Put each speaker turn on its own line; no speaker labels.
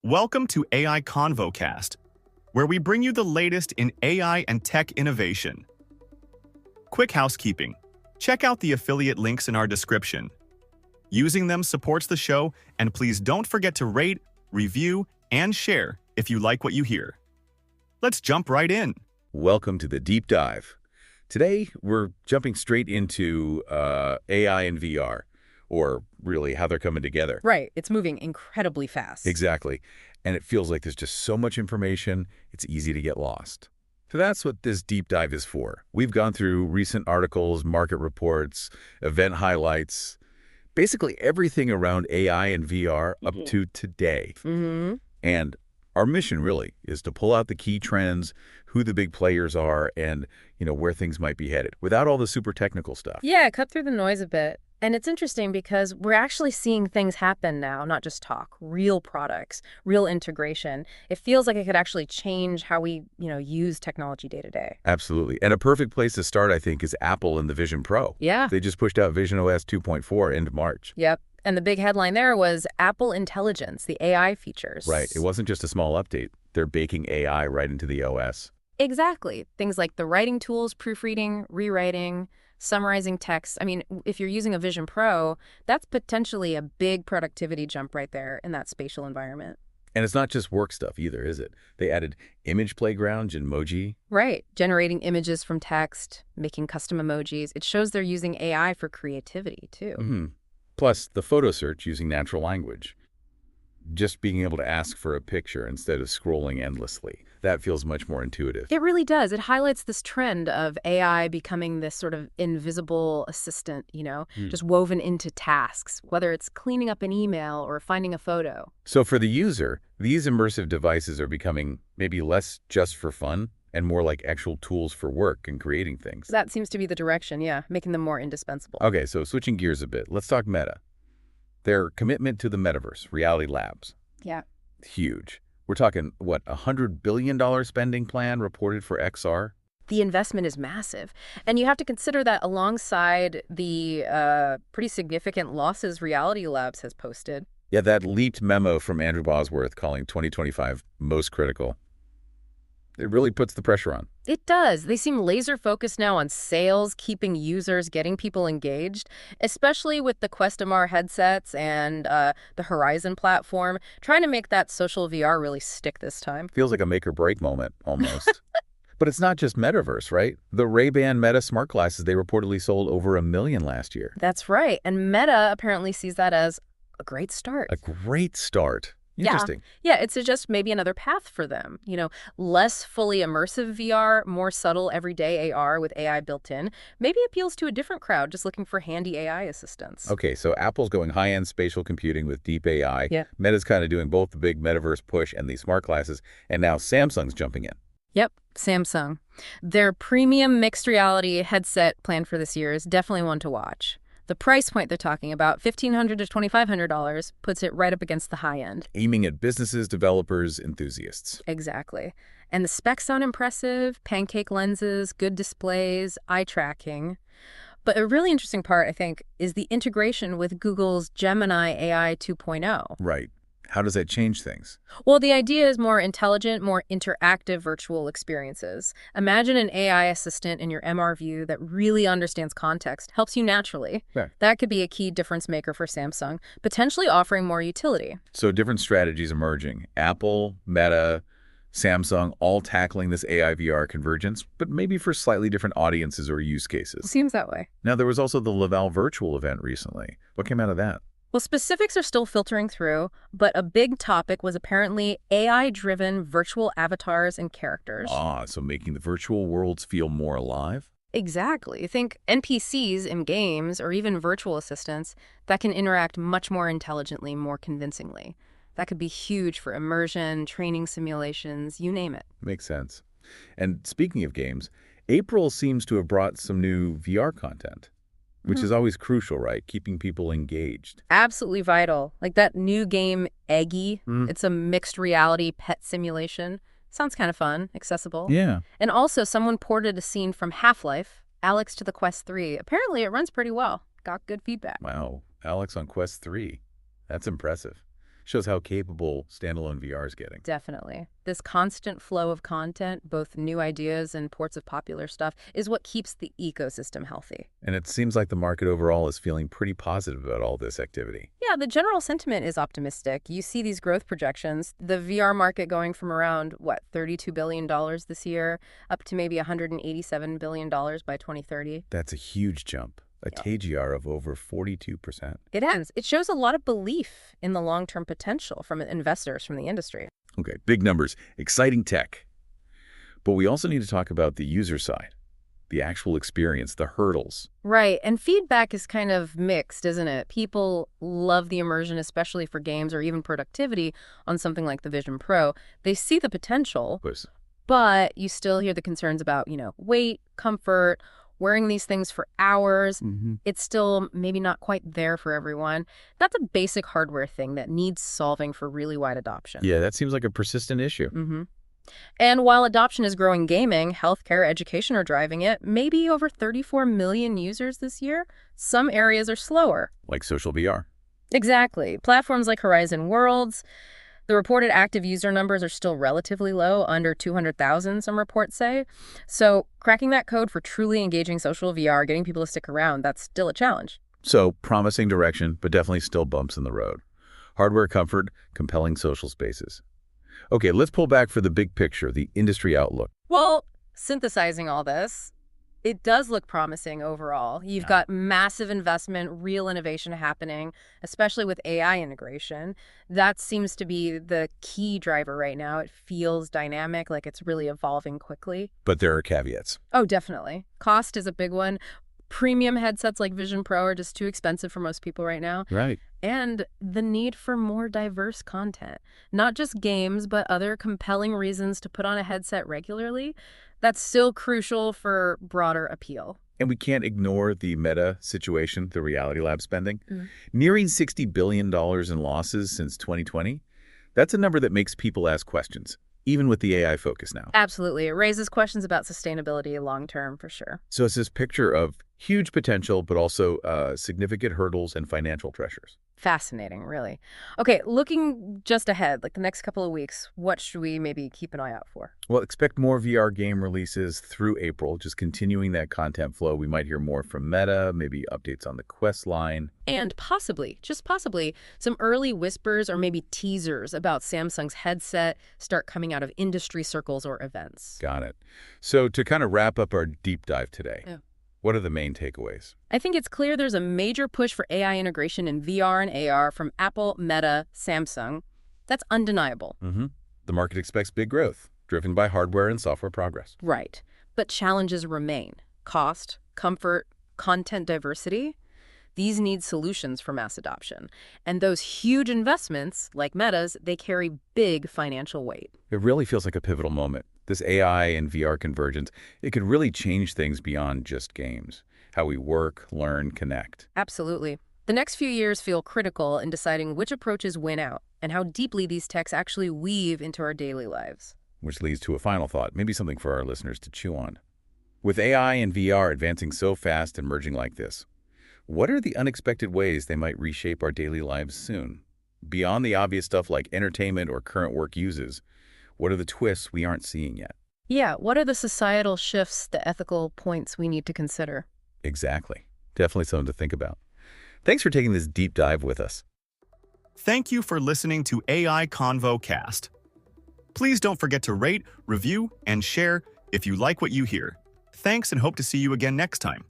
Welcome to AI Convo Cast, where we bring you the latest in AI and tech innovation. Quick housekeeping. Check out the affiliate links in our description. Using them supports the show, and please don't forget to rate, review, and share if you like what you hear. Let's jump right in.
Welcome to the deep dive. Today, we're jumping straight into AI and VR, or really how they're coming together.
Right. It's moving incredibly fast.
Exactly. And it feels like there's just so much information, it's easy to get lost. So that's what this deep dive is for. We've gone through recent articles, market reports, event highlights, basically everything around AI and VR up to today. And our mission really is to pull out the key trends, who the big players are, and where things might be headed, without all the super technical stuff.
Yeah, cut through the noise a bit. And it's interesting because we're actually seeing things happen now, not just talk, real products, real integration. It feels like it could actually change how we, use technology day to day.
Absolutely. And a perfect place to start, I think, is Apple and the Vision Pro.
Yeah.
They just pushed out Vision OS 2.4 end March.
Yep. And the big headline there was Apple Intelligence, the AI features.
Right. It wasn't just a small update. They're baking AI right into the OS.
Exactly. Things like the writing tools, proofreading, rewriting, summarizing text. I mean, if you're using a Vision Pro, that's potentially a big productivity jump right there in that spatial environment.
And it's not just work stuff either, is it? They added Image Playground, Genmoji.
Right. Generating images from text, making custom emojis. It shows they're using AI for creativity, too.
Plus, the photo search using natural language. Just being able to ask for a picture instead of scrolling endlessly. That feels much more intuitive.
It really does. It highlights this trend of AI becoming this sort of invisible assistant, just woven into tasks, whether it's cleaning up an email or finding a photo.
So for the user, these immersive devices are becoming maybe less just for fun and more like actual tools for work and creating things.
That seems to be the direction, yeah, making them more indispensable.
Okay, so switching gears a bit, let's talk Meta. Their commitment to the metaverse, Reality Labs.
Yeah.
Huge. We're talking, what, a $100 billion spending plan reported for XR?
The investment is massive. And you have to consider that alongside the pretty significant losses Reality Labs has posted.
Yeah, that leaked memo from Andrew Bosworth calling 2025 most critical. It really puts the pressure on.
It does. They seem laser focused now on sales, keeping users, getting people engaged, especially with the Quest MR headsets and the Horizon platform, trying to make that social VR really stick this time.
Feels like a make or break moment, almost. But it's not just metaverse, right? The Ray-Ban Meta smart glasses, they reportedly sold over 1 million last year.
That's right. And Meta apparently sees that as a great start.
A great start. Interesting.
Yeah, it suggests maybe another path for them. Less fully immersive VR, more subtle everyday AR with AI built in. Maybe appeals to a different crowd just looking for handy AI assistance.
Okay, so Apple's going high-end spatial computing with deep AI.
Yeah.
Meta's kind of doing both the big metaverse push and these smart glasses. And now Samsung's jumping in.
Yep, Samsung. Their premium mixed reality headset planned for this year is definitely one to watch. The price point they're talking about, $1,500 to $2,500, puts it right up against the high end.
Aiming at businesses, developers, enthusiasts.
Exactly. And the specs sound impressive, pancake lenses, good displays, eye tracking. But a really interesting part, I think, is the integration with Google's Gemini AI 2.0.
Right. How does that change things?
Well, the idea is more intelligent, more interactive virtual experiences. Imagine an AI assistant in your MR view that really understands context, helps you naturally.
Yeah.
That could be a key difference maker for Samsung, potentially offering more utility.
So different strategies emerging. Apple, Meta, Samsung, all tackling this AI VR convergence, but maybe for slightly different audiences or use cases.
Seems that way.
Now, there was also the Laval virtual event recently. What came out of that?
Well, specifics are still filtering through, but a big topic was apparently AI-driven virtual avatars and characters.
So making the virtual worlds feel more alive?
Exactly. Think NPCs in games or even virtual assistants that can interact much more intelligently, more convincingly. That could be huge for immersion, training simulations, you name it.
Makes sense. And speaking of games, April seems to have brought some new VR content. Which is always crucial, right? Keeping people engaged.
Absolutely vital. Like that new game, Eggy. It's a mixed reality pet simulation. Sounds kind of fun, accessible.
Yeah.
And also someone ported a scene from Half-Life, Alex to the Quest 3. Apparently it runs pretty well. Got good feedback.
Wow. Alex on Quest 3. That's impressive. Shows how capable standalone VR is getting.
Definitely. This constant flow of content, both new ideas and ports of popular stuff, is what keeps the ecosystem healthy.
And it seems like the market overall is feeling pretty positive about all this activity.
Yeah, the general sentiment is optimistic. You see these growth projections, the VR market going from around, $32 billion this year, up to maybe $187 billion by 2030.
That's a huge jump. A TAGR of over 42%.
It has. It shows a lot of belief in the long-term potential from investors from the industry.
Okay, big numbers, exciting tech. But we also need to talk about the user side, the actual experience, the hurdles.
Right, and feedback is kind of mixed, isn't it? People love the immersion, especially for games or even productivity on something like the Vision Pro. They see the potential, but you still hear the concerns about, weight, comfort, wearing these things for hours. It's still maybe not quite there for everyone. That's a basic hardware thing that needs solving for really wide adoption.
Yeah, that seems like a persistent issue.
And while adoption is growing gaming, healthcare, education are driving it. Maybe over 34 million users this year. Some areas are slower.
Like social VR.
Exactly. Platforms like Horizon Worlds, the reported active user numbers are still relatively low, under 200,000, some reports say. So cracking that code for truly engaging social VR, getting people to stick around, that's still a challenge.
So promising direction, but definitely still bumps in the road. Hardware comfort, compelling social spaces. Okay, let's pull back for the big picture, the industry outlook.
Well, synthesizing all this, it does look promising overall. You've got massive investment, real innovation happening, especially with AI integration. That seems to be the key driver right now. It feels dynamic, like it's really evolving quickly.
But there are caveats.
Oh, definitely. Cost is a big one. Premium headsets like Vision Pro are just too expensive for most people right now.
Right.
And the need for more diverse content. Not just games, but other compelling reasons to put on a headset regularly. That's still crucial for broader appeal.
And we can't ignore the Meta situation, the Reality Lab spending. Nearing $60 billion in losses since 2020. That's a number that makes people ask questions, even with the AI focus now.
Absolutely. It raises questions about sustainability long-term, for sure.
So it's this picture of huge potential, but also significant hurdles and financial pressures.
Fascinating, really. Okay, looking just ahead, like the next couple of weeks, what should we maybe keep an eye out for?
Well, expect more VR game releases through April, just continuing that content flow. We might hear more from Meta, maybe updates on the Quest line.
And possibly, just possibly, some early whispers or maybe teasers about Samsung's headset start coming out of industry circles or events.
Got it. So to kind of wrap up our deep dive today, what are the main takeaways?
I think it's clear there's a major push for AI integration in VR and AR from Apple, Meta, Samsung. That's undeniable.
The market expects big growth, driven by hardware and software progress.
Right. But challenges remain. Cost, comfort, content diversity. These need solutions for mass adoption. And those huge investments, like Meta's, they carry big financial weight.
It really feels like a pivotal moment. This AI and VR convergence, it could really change things beyond just games. How we work, learn, connect.
Absolutely. The next few years feel critical in deciding which approaches win out and how deeply these techs actually weave into our daily lives.
Which leads to a final thought, maybe something for our listeners to chew on. With AI and VR advancing so fast and merging like this, what are the unexpected ways they might reshape our daily lives soon? Beyond the obvious stuff like entertainment or current work uses, what are the twists we aren't seeing yet?
Yeah, what are the societal shifts, the ethical points we need to consider?
Exactly. Definitely something to think about. Thanks for taking this deep dive with us.
Thank you for listening to AI Convo Cast. Please don't forget to rate, review, and share if you like what you hear. Thanks and hope to see you again next time.